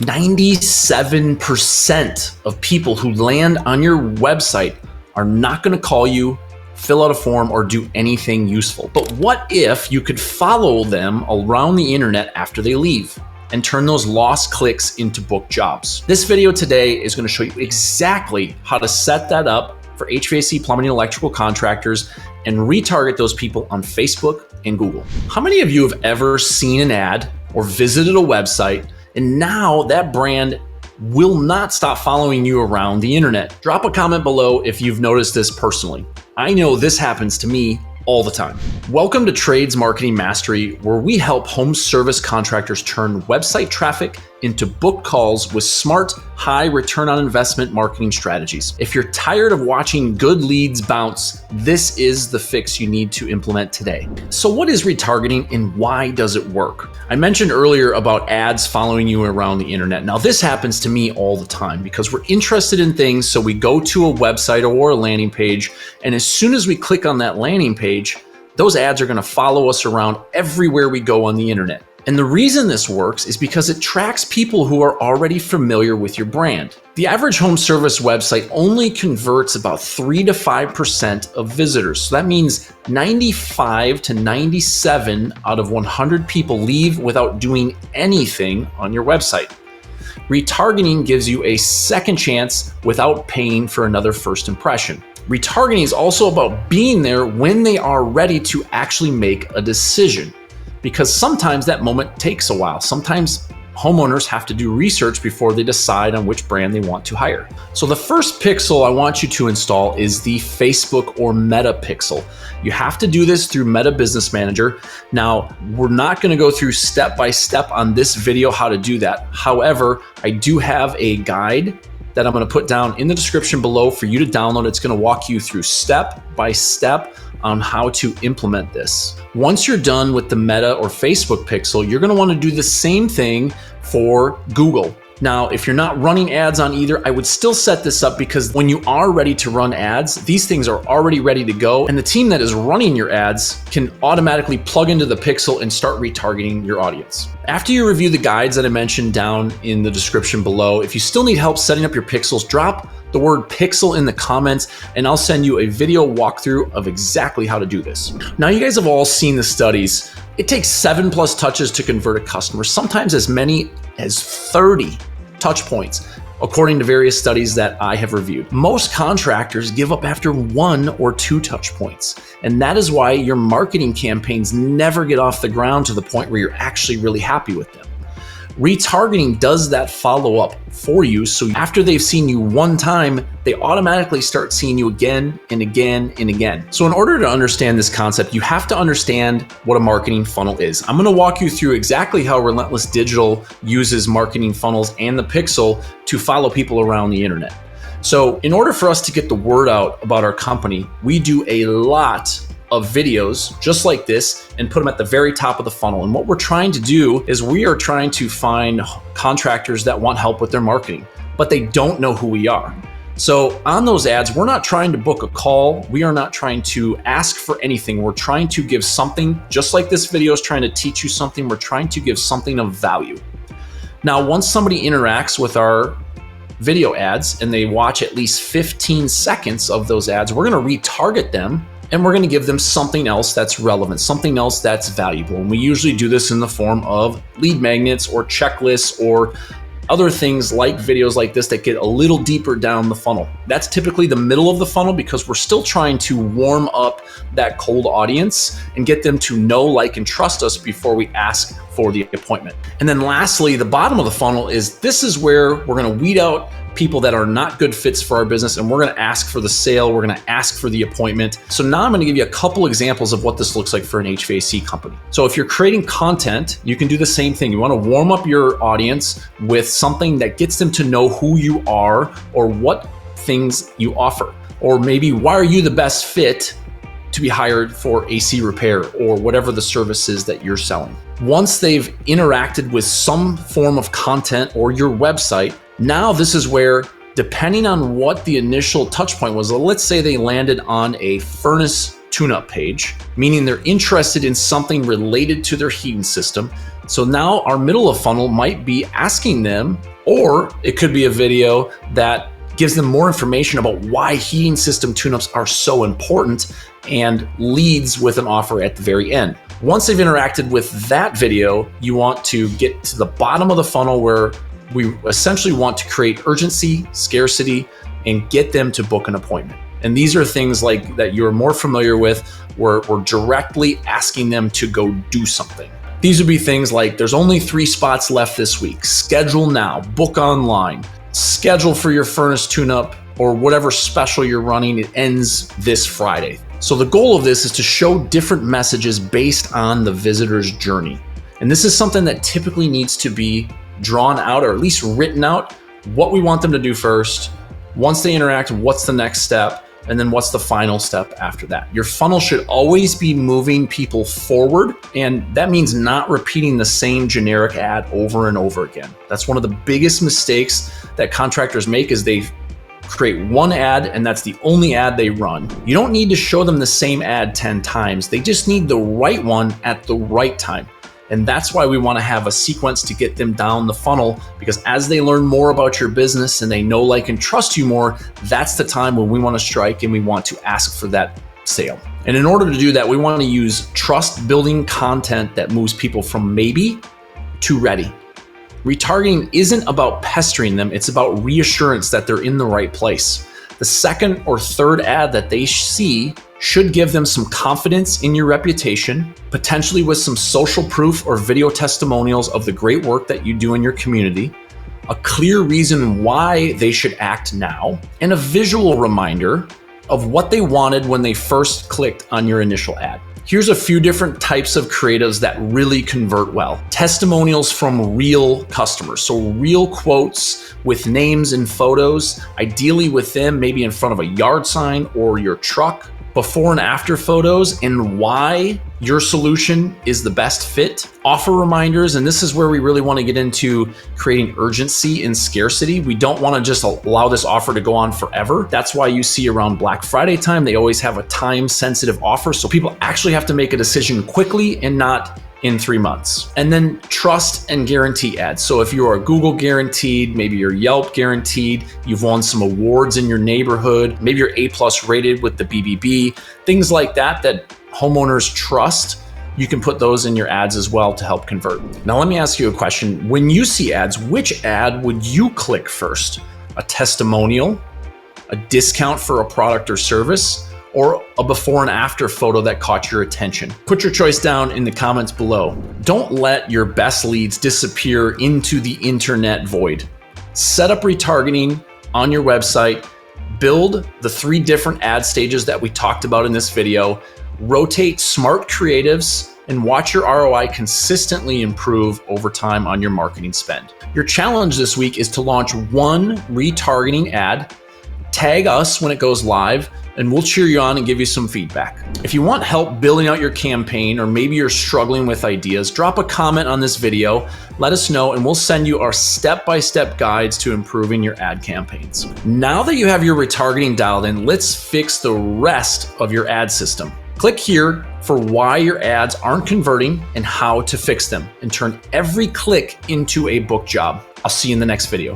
97% of people who land on your website are not going to call you, fill out a form, or do anything useful. But what if you could follow them around the internet after they leave and turn those lost clicks into booked jobs? This video today is going to show you exactly how to set that up for HVAC, plumbing, and electrical contractors and retarget those people on Facebook and Google. How many of you have ever seen an ad or visited a website and now that brand will not stop following you around the internet? Drop a comment below if you've noticed this personally. I know this happens to me all the time. Welcome to Trades Marketing Mastery, where we help home service contractors turn website traffic into booked calls with smart, high return on investment marketing strategies. If you're tired of watching good leads bounce, this is the fix you need to implement today. So what is retargeting and why does it work? I mentioned earlier about ads following you around the internet. Now this happens to me all the time because we're interested in things, so we go to a website or a landing page, and as soon as we click on that landing page, those ads are going to follow us around everywhere we go on the internet. And the reason this works is because it tracks people who are already familiar with your brand. The average home service website only converts about 3 to 5% of visitors. So that means 95 to 97 out of 100 people leave without doing anything on your website. Retargeting gives you a second chance without paying for another first impression. Retargeting is also about being there when they are ready to actually make a decision, because sometimes that moment takes a while. Sometimes homeowners have to do research before they decide on which brand they want to hire. So the first pixel I want you to install is the Facebook or Meta pixel. You have to do this through Meta Business Manager. Now, we're not going to go through step by step on this video how to do that. However, I do have a guide that I'm going to put down in the description below for you to download. It's going to walk you through step by step on how to implement this. Once you're done with the Meta or Facebook pixel, you're going to want to do the same thing for Google. Now, if you're not running ads on either, I would still set this up, because when you are ready to run ads, these things are already ready to go, and the team that is running your ads can automatically plug into the pixel and start retargeting your audience. After you review the guides that I mentioned down in the description below, if you still need help setting up your pixels, drop the word pixel in the comments and I'll send you a video walkthrough of exactly how to do this. Now, you guys have all seen the studies. It takes 7+ touches to convert a customer, sometimes as many as 30 touch points, according to various studies that I have reviewed. Most contractors give up after 1 or 2 touch points, and that is why your marketing campaigns never get off the ground to the point where you're actually really happy with them. Retargeting does that follow-up for you, so after they've seen you one time, they automatically start seeing you again and again and again. So in order to understand this concept, you have to understand what a marketing funnel is. I'm going to walk you through exactly how Relentless Digital uses marketing funnels and the pixel to follow people around the internet. So in order for us to get the word out about our company, we do a lot of videos just like this and put them at the very top of the funnel. And what we're trying to do is we are trying to find contractors that want help with their marketing, but they don't know who we are. So on those ads, we're not trying to book a call. We are not trying to ask for anything. We're trying to give something, just like this video is trying to teach you something. We're trying to give something of value. Now, once somebody interacts with our video ads and they watch at least 15 seconds of those ads, we're going to retarget them. And we're going to give them something else that's relevant, something else that's valuable. And we usually do this in the form of lead magnets or checklists or other things like videos like this that get a little deeper down the funnel. That's typically the middle of the funnel, because we're still trying to warm up that cold audience and get them to know, like, and trust us before we ask for the appointment. And then lastly, the bottom of the funnel is this is where we're going to weed out people that are not good fits for our business, and we're going to ask for the sale, we're going to ask for the appointment. So now I'm going to give you a couple examples of what this looks like for an HVAC company. So if you're creating content, you can do the same thing. You want to warm up your audience with something that gets them to know who you are or what things you offer, or maybe why are you the best fit to be hired for AC repair or whatever the service is that you're selling. Once they've interacted with some form of content or your website, now this is where, depending on what the initial touch point was, let's say they landed on a furnace tune-up page, meaning they're interested in something related to their heating system. So now our middle of funnel might be asking them, or it could be a video that gives them more information about why heating system tune-ups are so important and leads with an offer at the very end. Once they've interacted with that video, you want to get to the bottom of the funnel where we essentially want to create urgency, scarcity, and get them to book an appointment. And these are things like that you're more familiar with, where we're directly asking them to go do something. These would be things like, there's only 3 spots left this week. Schedule now, book online, schedule for your furnace tune-up, or whatever special you're running. It ends this Friday. So the goal of this is to show different messages based on the visitor's journey. And this is something that typically needs to be drawn out, or at least written out, what we want them to do first. Once they interact, what's the next step? And then what's the final step after that? Your funnel should always be moving people forward. And that means not repeating the same generic ad over and over again. That's one of the biggest mistakes that contractors make, is they create one ad and that's the only ad they run. You don't need to show them the same ad 10 times. They just need the right one at the right time. And that's why we want to have a sequence to get them down the funnel, because as they learn more about your business and they know, like, and trust you more, that's the time when we want to strike and we want to ask for that sale. And in order to do that, we want to use trust building content that moves people from maybe to ready. Retargeting isn't about pestering them, it's about reassurance that they're in the right place. The second or third ad that they see should give them some confidence in your reputation, potentially with some social proof or video testimonials of the great work that you do in your community, a clear reason why they should act now, and a visual reminder of what they wanted when they first clicked on your initial ad. Here's a few different types of creatives that really convert well. Testimonials from real customers. So real quotes with names and photos, ideally with them maybe in front of a yard sign or your truck. Before and after photos and why your solution is the best fit. Offer reminders, and this is where we really want to get into creating urgency and scarcity. We don't want to just allow this offer to go on forever. That's why you see around Black Friday time, they always have a time-sensitive offer, so people actually have to make a decision quickly and not in 3 months. And then trust and guarantee ads. So if you are Google guaranteed, maybe you're Yelp guaranteed, you've won some awards in your neighborhood, maybe you're A+ rated with the BBB, things like that that homeowners trust, you can put those in your ads as well to help convert. Now let me ask you a question. When you see ads, which ad would you click first? A testimonial, a discount for a product or service, or a before and after photo that caught your attention? Put your choice down in the comments below. Don't let your best leads disappear into the internet void. Set up retargeting on your website, build the 3 different ad stages that we talked about in this video, rotate smart creatives, and watch your ROI consistently improve over time on your marketing spend. Your challenge this week is to launch 1 retargeting ad, tag us when it goes live, and we'll cheer you on and give you some feedback. If you want help building out your campaign, or maybe you're struggling with ideas, drop a comment on this video, let us know, and we'll send you our step-by-step guides to improving your ad campaigns. Now that you have your retargeting dialed in, let's fix the rest of your ad system. Click here for why your ads aren't converting and how to fix them, and turn every click into a book job. I'll see you in the next video.